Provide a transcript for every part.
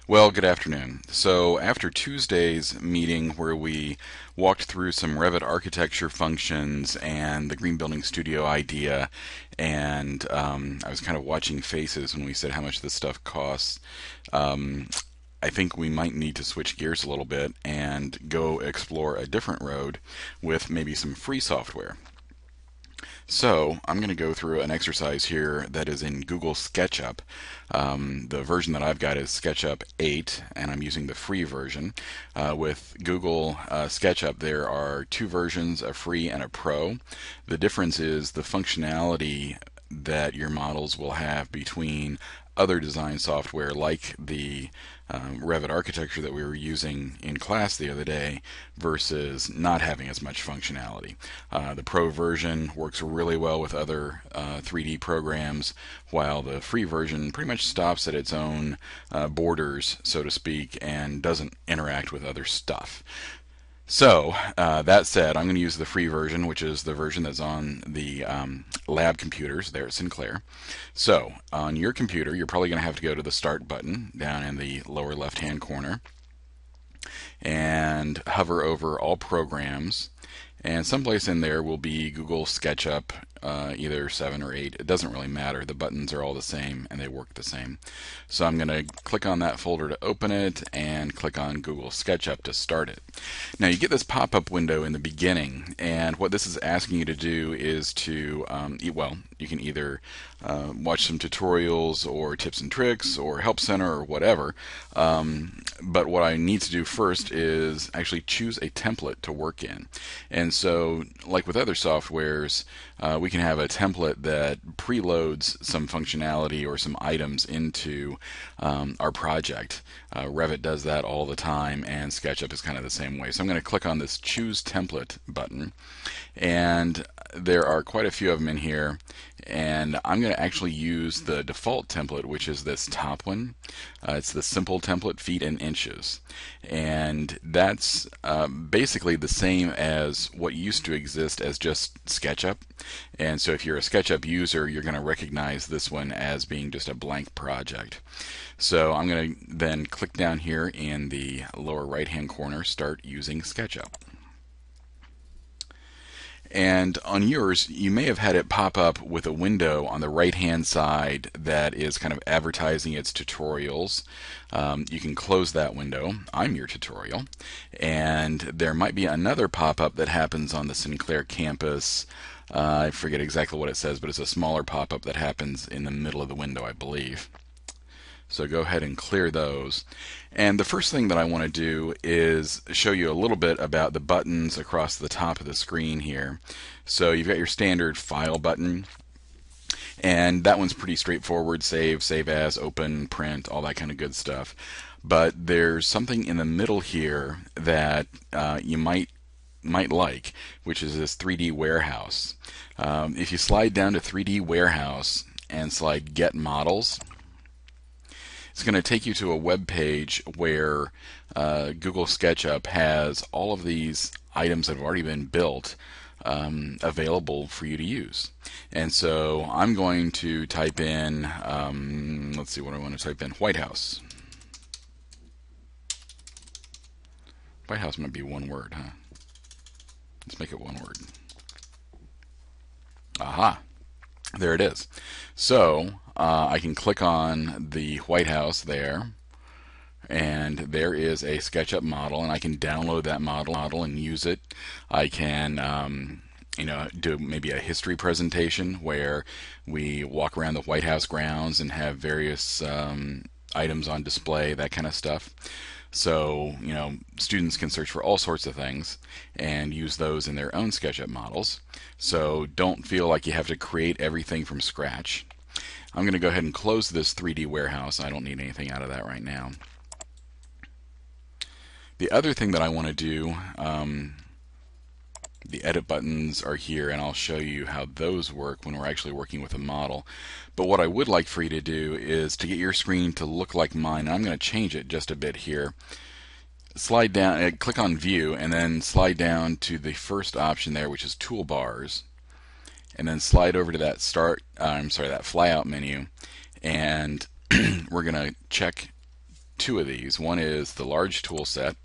Well, good afternoon. So, after Tuesday's meeting where we walked through some Revit architecture functions and the Green Building Studio idea, and I was kind of watching faces when we said how much this stuff costs, um, I think we might need to switch gears a little bit and go explore a different road with maybe some free software. So I'm going to go through an exercise here that is in Google SketchUp. The version that I've got is SketchUp 8, and I'm using the free version. With Google SketchUp, there are two versions, a free and a pro. The difference is the functionality that your models will have between other design software like the Revit architecture that we were using in class the other day versus not having as much functionality. The Pro version works really well with other 3D programs, while the free version pretty much stops at its own borders, so to speak, and doesn't interact with other stuff. So, that said, I'm going to use the free version, which is the version that's on the lab computers there at Sinclair. So, on your computer, you're probably going to have to go to the Start button down in the lower left-hand corner and hover over All Programs. And someplace in there will be Google SketchUp, either 7 or 8. It doesn't really matter. The buttons are all the same and they work the same. So I'm going to click on that folder to open it and click on Google SketchUp to start it. Now you get this pop-up window in the beginning, and what this is asking you to do is to, you can either watch some tutorials or tips and tricks or help center or whatever. But what I need to do first is actually choose a template to work in. And so, like with other softwares, we can have a template that preloads some functionality or some items into our project. Revit does that all the time, and SketchUp is kind of the same way. So I'm going to click on this Choose Template button, and there are quite a few of them in here, and I'm going to actually use the default template, which is this top one. It's the simple template, feet and inches, and that's basically the same as what used to exist as just SketchUp. And so if you're a SketchUp user, you're going to recognize this one as being just a blank project. So I'm going to then click down here in the lower right hand corner, Start using SketchUp. And on yours, you may have had it pop up with a window on the right-hand side that is kind of advertising its tutorials. You can close that window. I'm your tutorial. And there might be another pop-up that happens on the Sinclair campus. I forget exactly what it says, but it's a smaller pop-up that happens in the middle of the window, I believe. So go ahead and clear those. And the first thing that I want to do is show you a little bit about the buttons across the top of the screen here. So you've got your standard File button, and that one's pretty straightforward. Save, save as, open, print, all that kind of good stuff. But there's something in the middle here that you might like, which is this 3D Warehouse. If you slide down to 3D Warehouse and slide Get Models, it's going to take you to a web page where Google SketchUp has all of these items that have already been built available for you to use. And so I'm going to type in, let's see what I want to type in, White House. White House might be one word, huh? Let's make it one word. Aha! There it is. So I can click on the White House there, and there is a SketchUp model, and I can download that model and use it. I can do maybe a history presentation where we walk around the White House grounds and have various items on display, that kind of stuff. So, students can search for all sorts of things and use those in their own SketchUp models. So don't feel like you have to create everything from scratch. I'm going to go ahead and close this 3D Warehouse. I don't need anything out of that right now. The other thing that I want to do, the edit buttons are here, and I'll show you how those work when we're actually working with a model. But what I would like for you to do is to get your screen to look like mine. I'm going to change it just a bit here. Slide down, click on View, and then slide down to the first option there, which is Toolbars, and then slide over to that that flyout menu, and we're going to check two of these. One is the large tool set,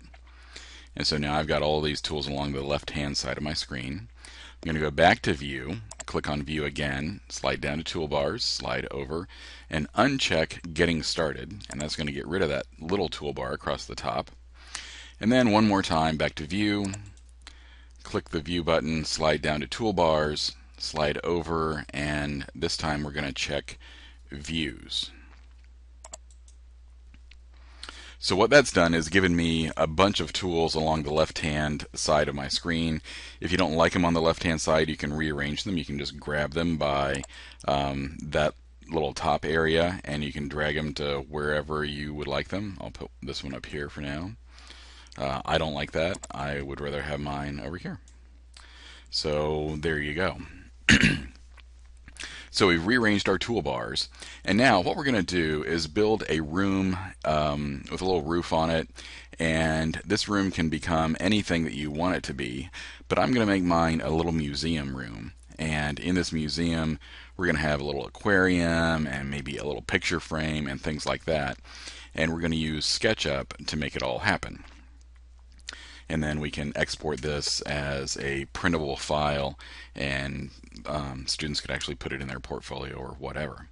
and so now I've got all these tools along the left hand side of my screen. I'm going to go back to View, click on View again, slide down to Toolbars, slide over, and uncheck Getting Started, and that's going to get rid of that little toolbar across the top. And then one more time, back to View, click the View button, slide down to Toolbars, slide over, and this time we're going to check Views. So what that's done is given me a bunch of tools along the left-hand side of my screen. If you don't like them on the left-hand side, you can rearrange them. You can just grab them by that little top area, and you can drag them to wherever you would like them. I'll put this one up here for now. I don't like that. I would rather have mine over here. So there you go. So we've rearranged our toolbars, and now what we're going to do is build a room with a little roof on it, and this room can become anything that you want it to be, but I'm going to make mine a little museum room. And in this museum, we're going to have a little aquarium and maybe a little picture frame and things like that, and we're going to use SketchUp to make it all happen. And then we can export this as a printable file, and students could actually put it in their portfolio or whatever.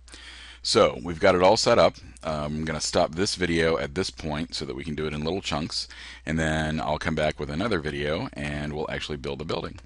So we've got it all set up. I'm going to stop this video at this point so that we can do it in little chunks, and then I'll come back with another video and we'll actually build a building.